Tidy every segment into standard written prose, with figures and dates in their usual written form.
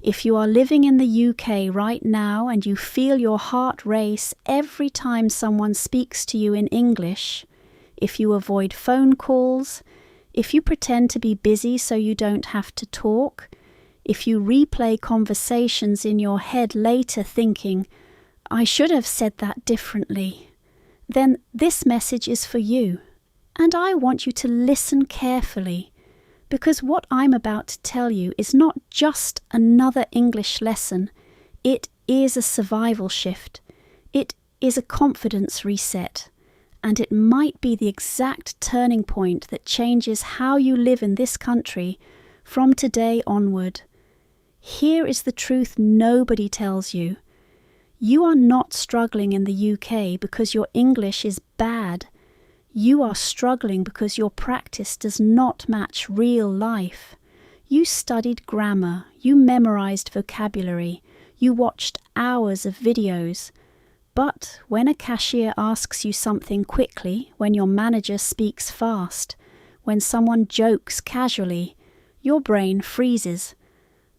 If you are living in the UK right now and you feel your heart race every time someone speaks to you in English, if you avoid phone calls, if you pretend to be busy so you don't have to talk, if you replay conversations in your head later thinking, I should have said that differently, then this message is for you. And I want you to listen carefully, because what I'm about to tell you is not just another English lesson. It is a survival shift. It is a confidence reset. And it might be the exact turning point that changes how you live in this country from today onward. Here is the truth nobody tells you. You are not struggling in the UK because your English is bad. You are struggling because your practice does not match real life. You studied grammar, you memorized vocabulary, you watched hours of videos. But when a cashier asks you something quickly, when your manager speaks fast, when someone jokes casually, your brain freezes.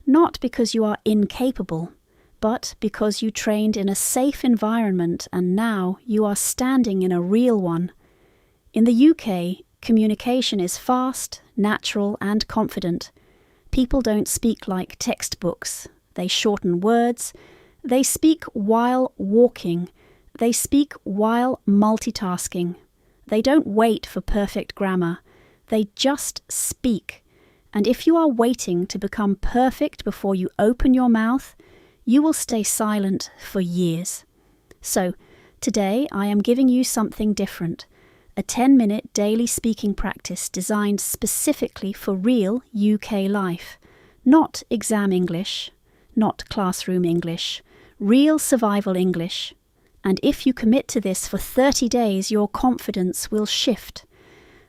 Not because you are incapable, but because you trained in a safe environment and now you are standing in a real one. In the UK, communication is fast, natural, and confident. People don't speak like textbooks. They shorten words. They speak while walking. They speak while multitasking. They don't wait for perfect grammar. They just speak. And if you are waiting to become perfect before you open your mouth, you will stay silent for years. So, today I am giving you something different. A 10-minute daily speaking practice designed specifically for real UK life. Not exam English, not classroom English, real survival English. And if you commit to this for 30 days, your confidence will shift.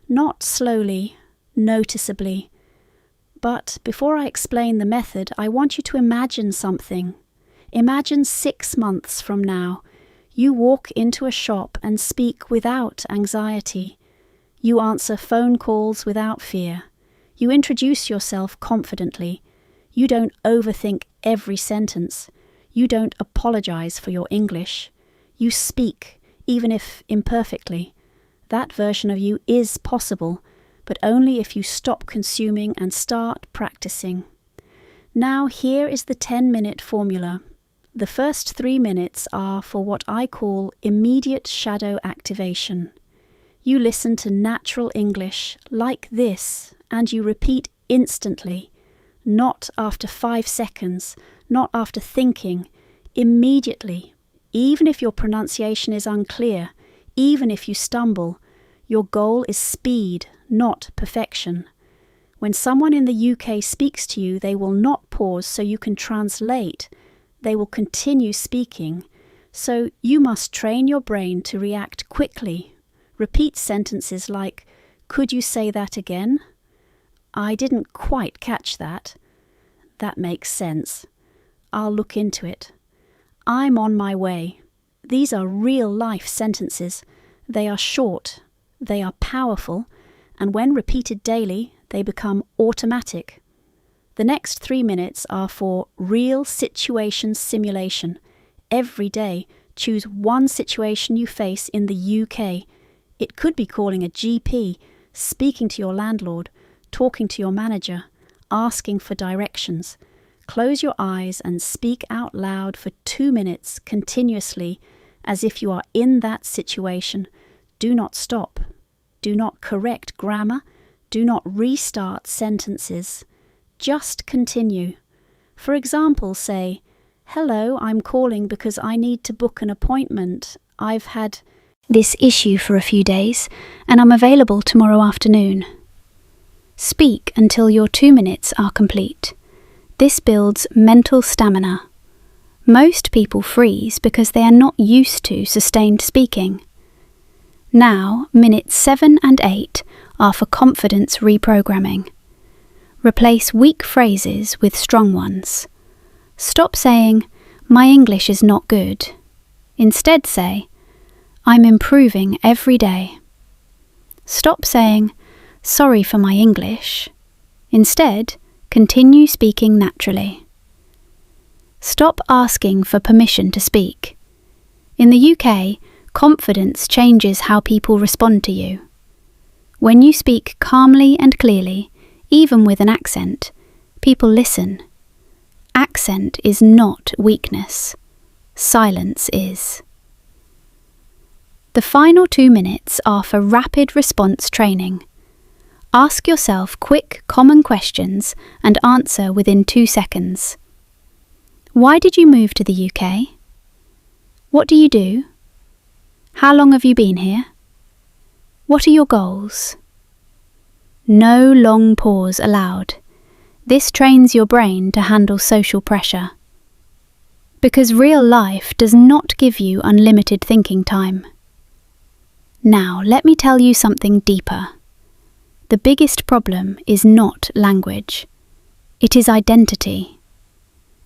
Not slowly, noticeably. But before I explain the method, I want you to imagine something. Imagine 6 months from now, you walk into a shop and speak without anxiety. You answer phone calls without fear. You introduce yourself confidently. You don't overthink every sentence. You don't apologize for your English. You speak, even if imperfectly. That version of you is possible, but only if you stop consuming and start practicing. Now here is the 10-minute formula. The first 3 minutes are for what I call immediate shadow activation. You listen to natural English like this and you repeat instantly, not after 5 seconds, not after thinking, immediately. Even if your pronunciation is unclear, even if you stumble, your goal is speed, not perfection. When someone in the UK speaks to you, they will not pause so you can translate. They will continue speaking, so you must train your brain to react quickly. Repeat sentences like, "Could you say that again?" "I didn't quite catch that." "That makes sense. I'll look into it." "I'm on my way." These are real-life sentences. They are short, they are powerful, and when repeated daily, they become automatic. The next 3 minutes are for real situation simulation. Every day, choose one situation you face in the UK. It could be calling a GP, speaking to your landlord, talking to your manager, asking for directions. Close your eyes and speak out loud for 2 minutes continuously as if you are in that situation. Do not stop. Do not correct grammar. Do not restart sentences. Just continue. For example, say, "Hello, I'm calling because I need to book an appointment. I've had this issue for a few days and I'm available tomorrow afternoon." Speak until your 2 minutes are complete. This builds mental stamina. Most people freeze because they are not used to sustained speaking. Now, minutes 7 and 8 are for confidence reprogramming. Replace weak phrases with strong ones. Stop saying, "My English is not good." Instead say, "I'm improving every day." Stop saying, "Sorry for my English." Instead, continue speaking naturally. Stop asking for permission to speak. In the UK, confidence changes how people respond to you. When you speak calmly and clearly, even with an accent, people listen. Accent is not weakness. Silence is. The final 2 minutes are for rapid response training. Ask yourself quick, common questions and answer within 2 seconds. Why did you move to the UK? What do you do? How long have you been here? What are your goals? No long pause allowed. This trains your brain to handle social pressure. Because real life does not give you unlimited thinking time. Now, let me tell you something deeper. The biggest problem is not language. It is identity.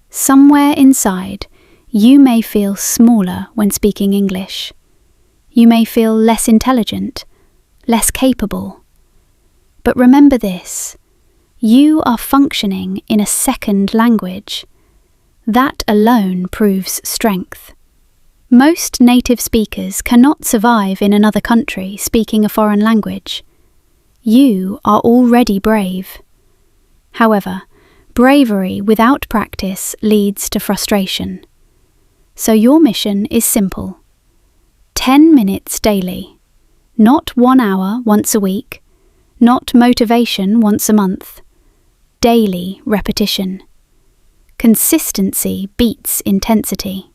Somewhere inside, you may feel smaller when speaking English. You may feel less intelligent, less capable. But remember this, you are functioning in a second language. That alone proves strength. Most native speakers cannot survive in another country speaking a foreign language. You are already brave. However, bravery without practice leads to frustration. So your mission is simple. 10 minutes daily. Not 1 hour once a week. Not motivation once a month. Daily repetition. Consistency beats intensity.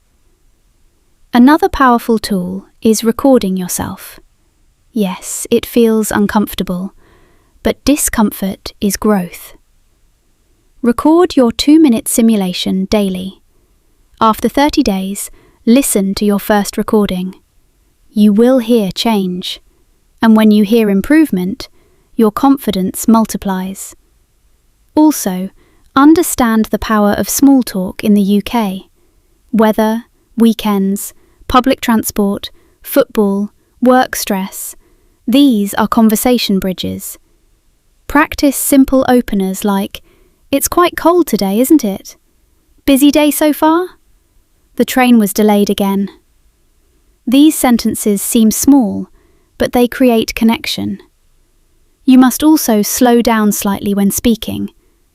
Another powerful tool is recording yourself. Yes, it feels uncomfortable, but discomfort is growth. Record your 2-minute simulation daily. After 30 days, listen to your first recording. You will hear change, and when you hear improvement, your confidence multiplies. Also, understand the power of small talk in the UK. Weather, weekends, public transport, football, work stress. These are conversation bridges. Practice simple openers like, "It's quite cold today, isn't it? Busy day so far? The train was delayed again." These sentences seem small, but they create connection. You must also slow down slightly when speaking.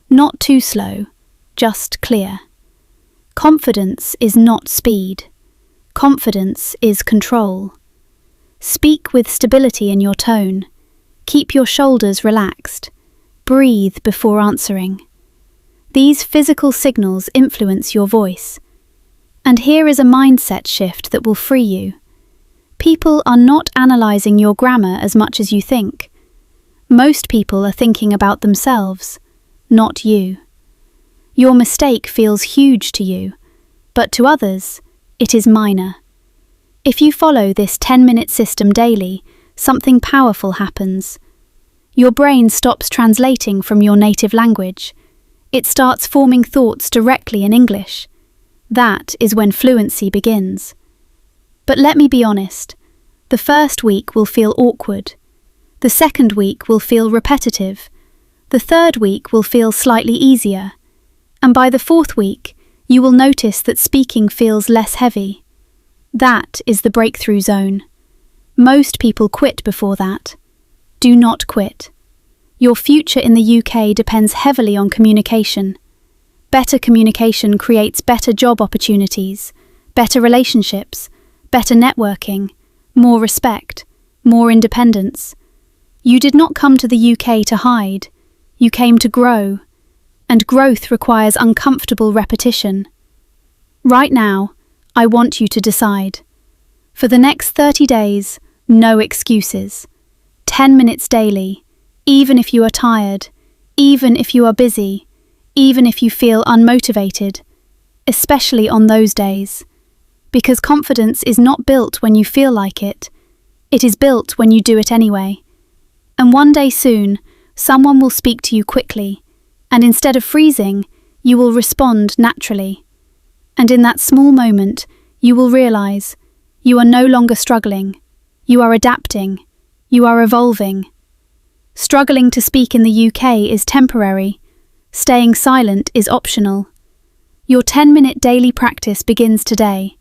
Not too slow, just clear. Confidence is not speed. Confidence is control. Speak with stability in your tone. Keep your shoulders relaxed. Breathe before answering. These physical signals influence your voice. And here is a mindset shift that will free you. People are not analysing your grammar as much as you think. Most people are thinking about themselves, not you. Your mistake feels huge to you, but to others, it is minor. If you follow this 10-minute system daily, something powerful happens. Your brain stops translating from your native language. It starts forming thoughts directly in English. That is when fluency begins. But let me be honest, the first week will feel awkward. The second week will feel repetitive. The third week will feel slightly easier. And by the fourth week, you will notice that speaking feels less heavy. That is the breakthrough zone. Most people quit before that. Do not quit. Your future in the UK depends heavily on communication. Better communication creates better job opportunities, better relationships, better networking, more respect, more independence. You did not come to the UK to hide. You came to grow. And growth requires uncomfortable repetition. Right now, I want you to decide. For the next 30 days, no excuses. 10 minutes daily, even if you are tired, even if you are busy, even if you feel unmotivated, especially on those days. Because confidence is not built when you feel like it. It is built when you do it anyway. And one day soon, someone will speak to you quickly, and instead of freezing, you will respond naturally. And in that small moment, you will realize you are no longer struggling. You are adapting. You are evolving. Struggling to speak in the UK is temporary. Staying silent is optional. Your 10-minute daily practice begins today.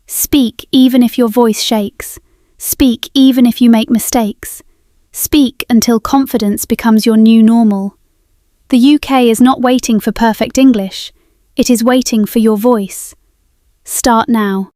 Speak even if your voice shakes. Speak even if you make mistakes. Speak until confidence becomes your new normal. The UK is not waiting for perfect English. It is waiting for your voice. Start now.